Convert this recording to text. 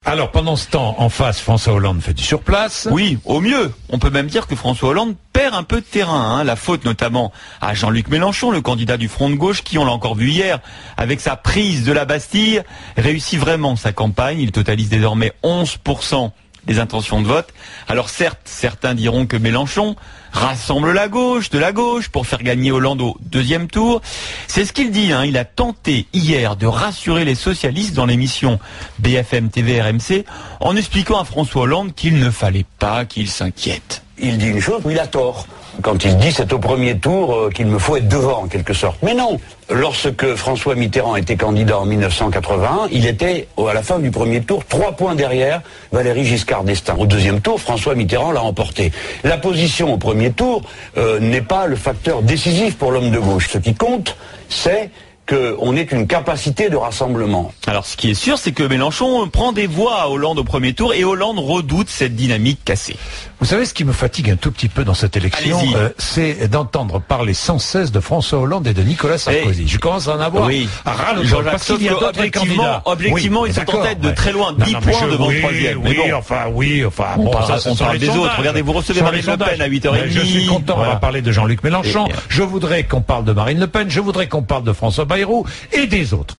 Alors, pendant ce temps, en face, François Hollande fait du surplace. Oui, au mieux. On peut même dire que François Hollande perd un peu de terrain. La faute notamment à Jean-Luc Mélenchon, le candidat du Front de gauche, qui, on l'a encore vu hier, avec sa prise de la Bastille, réussit vraiment sa campagne. Il totalise désormais 11% des intentions de vote. Alors certes, certains diront que Mélenchon rassemble de la gauche, pour faire gagner Hollande au deuxième tour. C'est ce qu'il dit, Il a tenté hier de rassurer les socialistes dans l'émission BFM TV RMC, en expliquant à François Hollande qu'il ne fallait pas qu'il s'inquiète. Il dit une chose, mais il a tort. Quand il dit c'est au premier tour qu'il me faut être devant, en quelque sorte. Mais non, lorsque François Mitterrand était candidat en 1981, il était, à la fin du premier tour, 3 points derrière Valéry Giscard d'Estaing. Au deuxième tour, François Mitterrand l'a emporté. La position au premier tour n'est pas le facteur décisif pour l'homme de gauche. Ce qui compte, c'est qu'on ait une capacité de rassemblement. Alors ce qui est sûr, c'est que Mélenchon prend des voix à Hollande au premier tour, et Hollande redoute cette dynamique cassée. Vous savez, ce qui me fatigue un tout petit peu dans cette élection, c'est d'entendre parler sans cesse de François Hollande et de Nicolas Sarkozy. Je commence à en avoir à ras le bol, parce qu'il y a d'autres candidats. Objectivement, ils sont en tête de très loin, 10 points devant le troisième. On parle des autres. Regardez, vous recevez Marine Le Pen à 8h30. Je suis content, on va parler de Jean-Luc Mélenchon. Je voudrais qu'on parle de Marine Le Pen, je voudrais qu'on parle de François Bayrou et des autres.